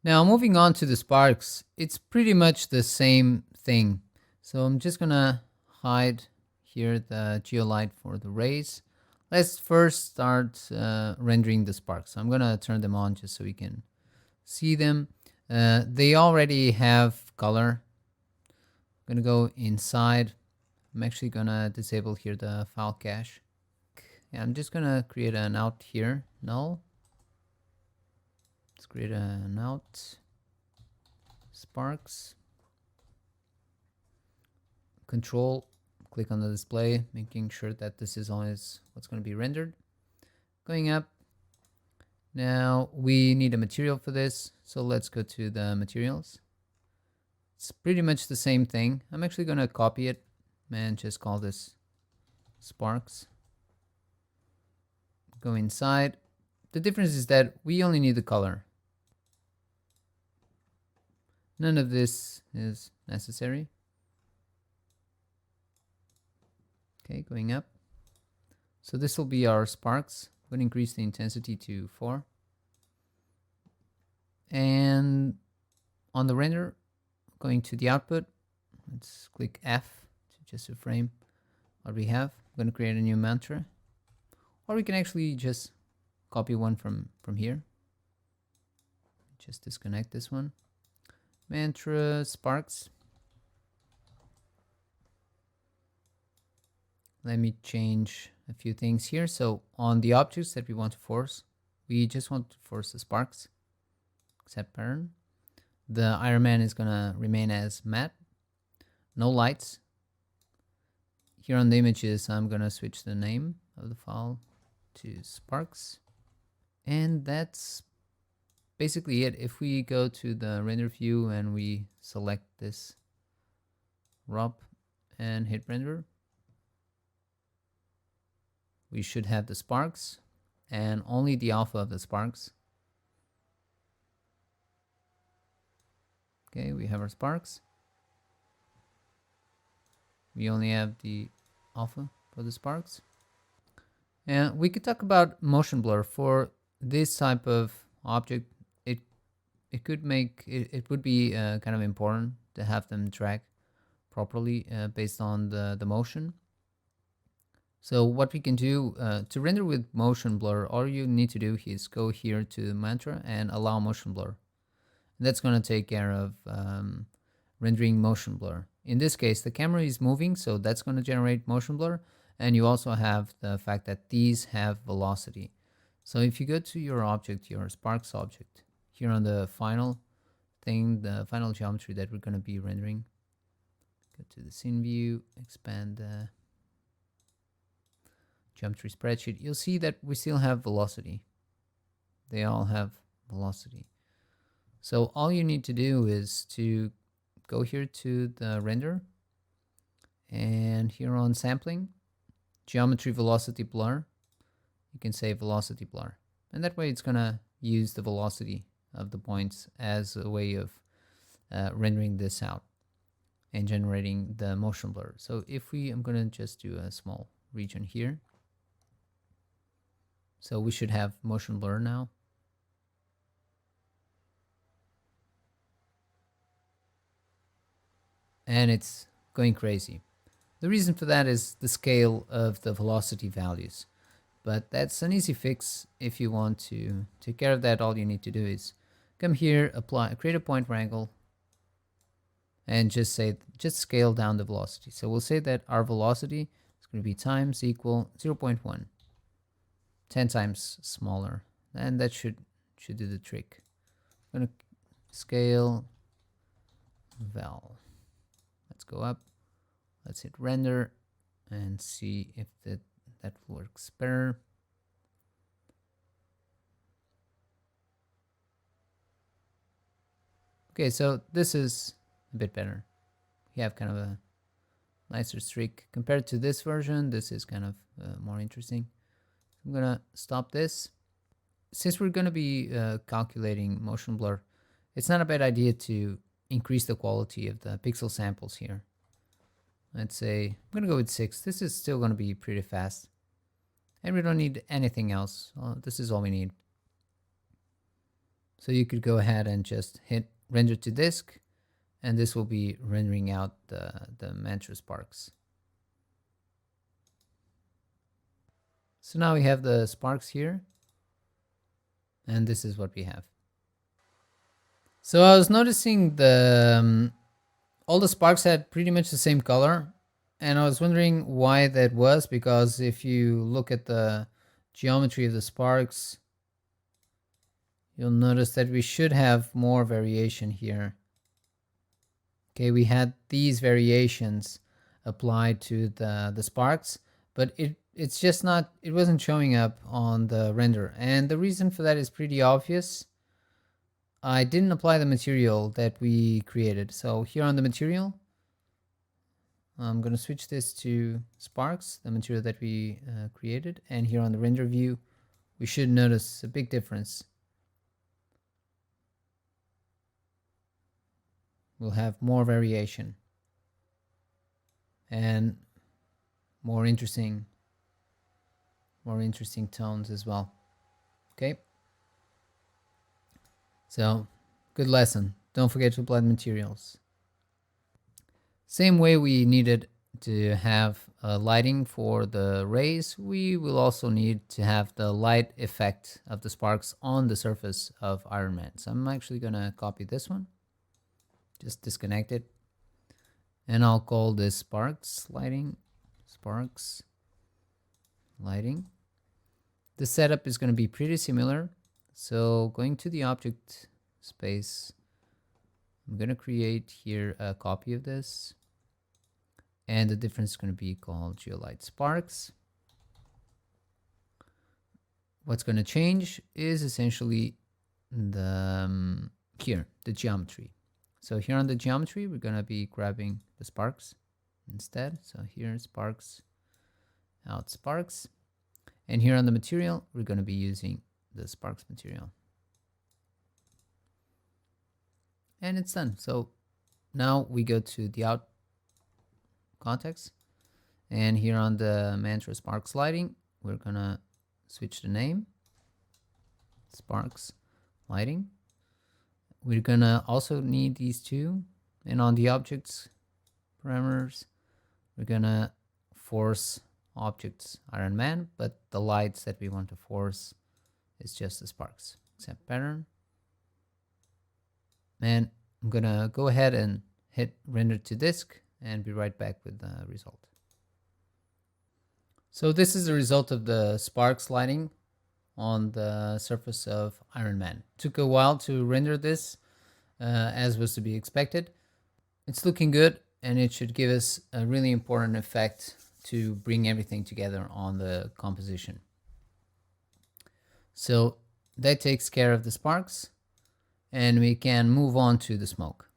Now moving on to the sparks, it's pretty much the same thing. So I'm just gonna hide here the geolight for the rays. Let's first start rendering the sparks. So I'm gonna turn them on just so we can see them. They already have color. I'm gonna go inside. I'm actually gonna disable here the file cache. Yeah, I'm just gonna create an out here, null. Let's create an out sparks. Control, click on the display, making sure that this is always what's going to be rendered. Going up. Now we need a material for this, so let's go to the materials. It's pretty much the same thing. I'm actually going to copy it and just call this sparks. Go inside. The difference is that we only need the color. None of this is necessary. Okay, going up. So this will be our sparks. I'm going to increase the intensity to 4. And on the render, going to the output, let's click F just to frame what we have. I'm going to create a new mantra. Or we can actually just copy one from here. Just disconnect this one. Mantra sparks. Let me change a few things here. So on the objects that we want to force, we just want to force the sparks. Set pattern. The Iron Man is gonna remain as matte. No lights. Here on the images, I'm gonna switch the name of the file to sparks. And that's basically it. If we go to the render view and we select this ROP and hit render, we should have the sparks and only the alpha of the sparks. Okay, we have our sparks. We only have the alpha for the sparks. And we could talk about motion blur. For this type of object, it could make it would be kind of important to have them track properly based on the motion. So what we can do to render with motion blur, all you need to do is go here to mantra and allow motion blur. And that's going to take care of rendering motion blur. In this case, the camera is moving, so that's going to generate motion blur. And you also have the fact that these have velocity. So if you go to your object, your sparks object, here on the final thing, the final geometry that we're going to be rendering, go to the scene view, expand the geometry spreadsheet, you'll see that we still have velocity. They all have velocity. So all you need to do is to go here to the render, and here on sampling, geometry velocity blur, you can say velocity blur. And that way it's gonna use the velocity of the points as a way of rendering this out and generating the motion blur. So if I'm gonna just do a small region here. So we should have motion blur now. And it's going crazy. The reason for that is the scale of the velocity values. But that's an easy fix. If you want to take care of that, all you need to do is come here, create a point wrangle, and just scale down the velocity. So we'll say that our velocity is going to be times equal 0.1, 10 times smaller, and that should do the trick. I'm going to scale val. Let's go up. Let's hit render and see if that works better. Okay, so this is a bit better. We have kind of a nicer streak compared to this version. This is kind of more interesting. I'm gonna stop this. Since we're gonna be calculating motion blur, it's not a bad idea to increase the quality of the pixel samples here. Let's say I'm gonna go with 6. This is still gonna be pretty fast, and we don't need anything else. This is all we need. So you could go ahead and just hit render to disk, and this will be rendering out the mantra sparks. So now we have the sparks here, and this is what we have. So I was noticing all the sparks had pretty much the same color, and I was wondering why that was, because if you look at the geometry of the sparks, you'll notice that we should have more variation here. Okay, we had these variations applied to the sparks, but it's just not, it wasn't showing up on the render. And the reason for that is pretty obvious. I didn't apply the material that we created. So here on the material, I'm going to switch this to sparks, the material that we created. And here on the render view, we should notice a big difference. We'll have more variation and more interesting tones as well. Okay. So, good lesson. Don't forget to apply the materials. Same way we needed to have lighting for the rays, we will also need to have the light effect of the sparks on the surface of Iron Man. So I'm actually going to copy this one. Just disconnect it. And I'll call this sparks lighting. Sparks lighting. The setup is going to be pretty similar. So going to the object space, I'm going to create here a copy of this. And the difference is going to be called geolight sparks. What's going to change is essentially the geometry. So here on the geometry, we're going to be grabbing the sparks instead. So here, sparks, out sparks. And here on the material, we're going to be using the sparks material. And it's done. So now we go to the out context. And here on the mantra sparks lighting, we're going to switch the name, sparks lighting. We're going to also need these two. And on the objects parameters, we're going to force objects Iron Man, but the lights that we want to force is just the sparks. Accept pattern. And I'm going to go ahead and hit render to disk and be right back with the result. So this is the result of the sparks lighting on the surface of Iron Man. Took a while to render this, as was to be expected. It's looking good, and it should give us a really important effect to bring everything together on the composition. So that takes care of the sparks, and we can move on to the smoke.